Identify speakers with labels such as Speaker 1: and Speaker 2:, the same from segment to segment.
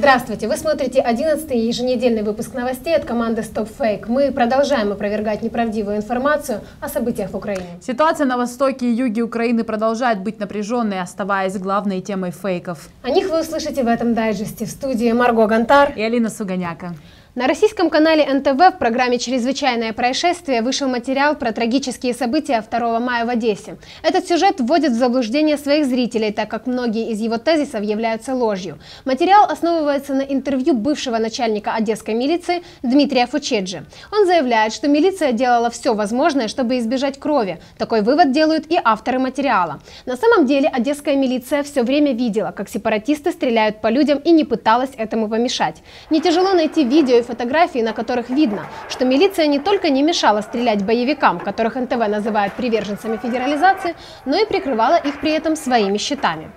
Speaker 1: Здравствуйте! Вы смотрите 11-й еженедельный выпуск новостей от команды Stop Fake. Мы продолжаем опровергать неправдивую информацию о событиях в Украине.
Speaker 2: Ситуация на востоке и юге Украины продолжает быть напряженной, оставаясь главной темой фейков.
Speaker 1: О них вы услышите в этом дайджесте. В студии Марго Гонтар
Speaker 2: и Алина Суганяка.
Speaker 1: На российском канале НТВ в программе «Чрезвычайное происшествие» вышел материал про трагические события 2 мая в Одессе. Этот сюжет вводит в заблуждение своих зрителей, так как многие из его тезисов являются ложью. Материал основывается на интервью бывшего начальника одесской милиции Дмитрия Фучеджи. Он заявляет, что милиция делала все возможное, чтобы избежать крови. Такой вывод делают и авторы материала. На самом деле одесская милиция все время видела, как сепаратисты стреляют по людям, и не пыталась этому помешать. Не тяжело найти видео и фотографии, на которых видно, что милиция не только не мешала стрелять боевикам, которых НТВ называет приверженцами федерализации, но и прикрывала их при этом своими щитами.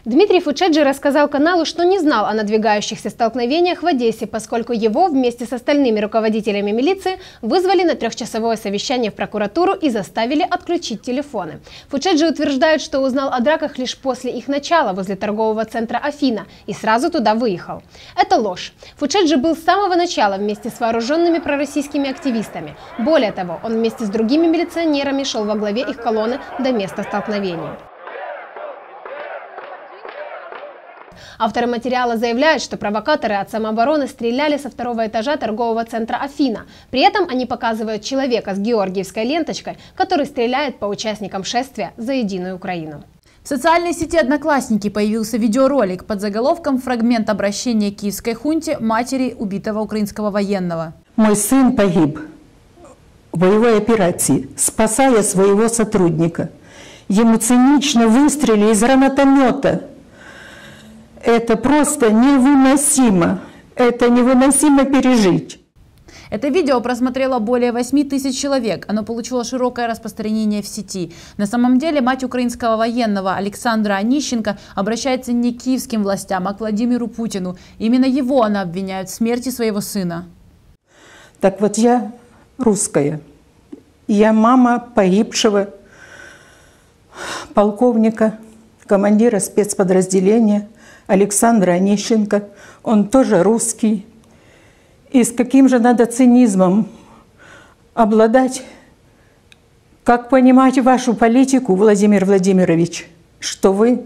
Speaker 1: Дмитрий Фучеджи рассказал каналу, что не знал о надвигающихся столкновениях в Одессе, поскольку его вместе с остальными руководителями милиции вызвали на трехчасовое совещание в прокуратуру и заставили отключить телефоны. Фучеджи утверждает, что узнал о драках лишь после их начала возле торгового центра «Афина» и сразу туда выехал. Это ложь. Фучеджи был с самого начала вместе с вооруженными пророссийскими активистами. Более того, он вместе с другими милиционерами шел во главе их колонны до места столкновения. Авторы материала заявляют, что провокаторы от самообороны стреляли со второго этажа торгового центра «Афина». При этом они показывают человека с георгиевской ленточкой, который стреляет по участникам шествия за единую Украину.
Speaker 2: В социальной сети «Одноклассники» появился видеоролик под заголовком «Фрагмент обращения киевской хунте матери убитого украинского военного».
Speaker 3: Мой сын погиб в боевой операции, спасая своего сотрудника. Ему цинично выстрелили из гранатомета. Это просто невыносимо. Это невыносимо пережить.
Speaker 2: Это видео просмотрело более 8000 человек. Оно получило широкое распространение в сети. На самом деле мать украинского военного Александра Онищенко обращается не к киевским властям, а к Владимиру Путину. Именно его она обвиняет в смерти своего сына.
Speaker 3: Так вот, я русская. Я мама погибшего полковника, командира спецподразделения Александра Онищенко. Он тоже русский. И с каким же надо цинизмом обладать, как понимать вашу политику, Владимир Владимирович, что вы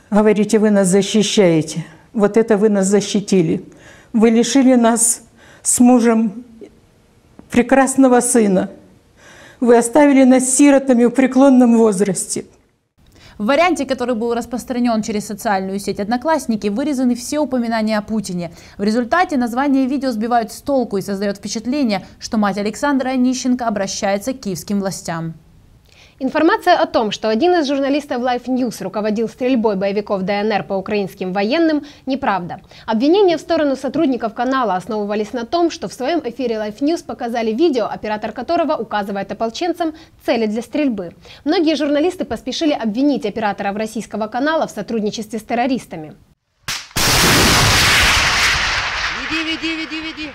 Speaker 3: говорите, вы нас защищаете. Вот это вы нас защитили. Вы лишили нас с мужем прекрасного сына. Вы оставили нас сиротами в преклонном возрасте.
Speaker 2: В варианте, который был распространен через социальную сеть «Одноклассники», вырезаны все упоминания о Путине. В результате название видео сбивают с толку и создает впечатление, что мать Александра Онищенко обращается к киевским властям.
Speaker 1: Информация о том, что один из журналистов Life News руководил стрельбой боевиков ДНР по украинским военным, неправда. Обвинения в сторону сотрудников канала основывались на том, что в своем эфире Life News показали видео, оператор которого указывает ополченцам цели для стрельбы. Многие журналисты поспешили обвинить операторов российского канала в сотрудничестве с террористами.
Speaker 4: Веди.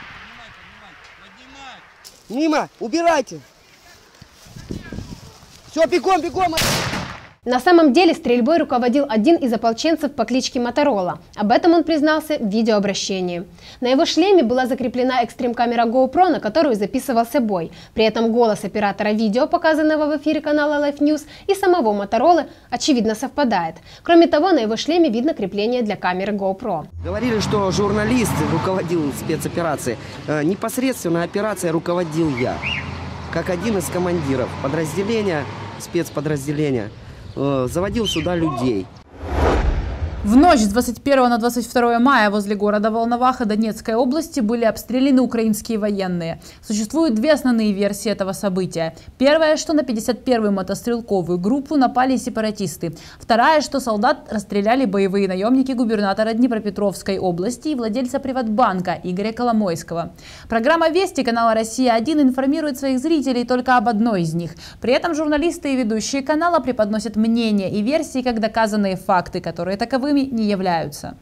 Speaker 4: Мимо, убирайте. Все, бегом!
Speaker 1: На самом деле стрельбой руководил один из ополченцев по кличке Моторола. Об этом он признался в видеообращении. На его шлеме была закреплена экстрим-камера GoPro, на которую записывался бой. При этом голос оператора видео, показанного в эфире канала Life News, и самого Моторолы, очевидно, совпадает. Кроме того, на его шлеме видно крепление для камеры GoPro.
Speaker 4: Говорили, что журналист руководил спецоперацией. Непосредственно операцией руководил я, как один из командиров подразделения, спецподразделения, заводил сюда людей.
Speaker 2: В ночь с 21 на 22 мая возле города Волноваха Донецкой области были обстреляны украинские военные. Существуют две основные версии этого события. Первая, что на 51-ю мотострелковую группу напали сепаратисты. Вторая, что солдат расстреляли боевые наемники губернатора Днепропетровской области и владельца Приватбанка Игоря Коломойского. Программа «Вести» канала «Россия-1» информирует своих зрителей только об одной из них. При этом журналисты и ведущие канала преподносят мнения и версии как доказанные факты, которые таковыми не являются.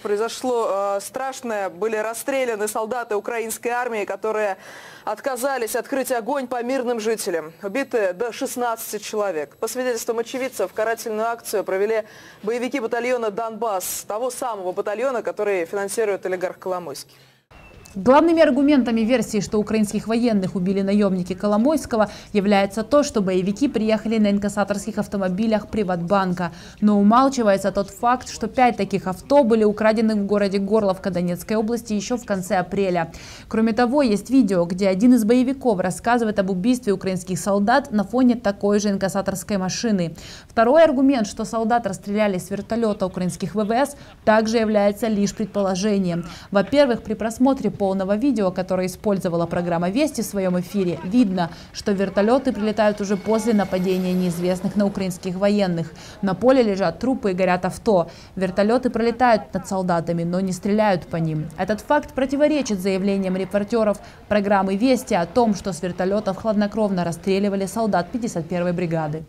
Speaker 5: произошло страшное. Были расстреляны солдаты украинской армии, которые отказались открыть огонь по мирным жителям. Убиты до 16 человек. По свидетельствам очевидцев, карательную акцию провели боевики батальона «Донбасс», того самого батальона, который финансирует олигарх Коломойский.
Speaker 2: Главными аргументами версии, что украинских военных убили наемники Коломойского, является то, что боевики приехали на инкассаторских автомобилях Приватбанка. Но умалчивается тот факт, что 5 таких авто были украдены в городе Горловка Донецкой области еще в конце апреля. Кроме того, есть видео, где один из боевиков рассказывает об убийстве украинских солдат на фоне такой же инкассаторской машины. Второй аргумент, что солдат расстреляли с вертолета украинских ВВС, также является лишь предположением. Во-первых, при просмотре полного видео, которое использовала программа «Вести» в своем эфире, видно, что вертолеты прилетают уже после нападения неизвестных на украинских военных. На поле лежат трупы и горят авто. Вертолеты пролетают над солдатами, но не стреляют по ним. Этот факт противоречит заявлениям репортеров программы «Вести» о том, что с вертолетов хладнокровно расстреливали солдат 51-й бригады.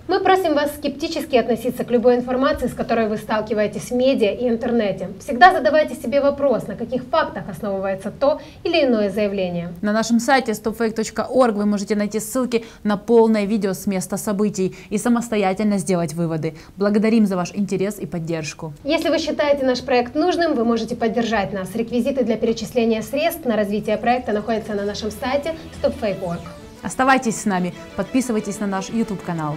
Speaker 1: Мы просим вас скептически относиться к любой информации, с которой вы сталкиваетесь в медиа и интернете. Всегда задавайте себе вопрос, на каких фактах основывается то или иное заявление.
Speaker 2: На нашем сайте stopfake.org вы можете найти ссылки на полное видео с места событий и самостоятельно сделать выводы. Благодарим за ваш интерес и поддержку.
Speaker 1: Если вы считаете наш проект нужным, вы можете поддержать нас. Реквизиты для перечисления средств на развитие проекта находятся на нашем сайте stopfake.org.
Speaker 2: Оставайтесь с нами, подписывайтесь на наш YouTube-канал.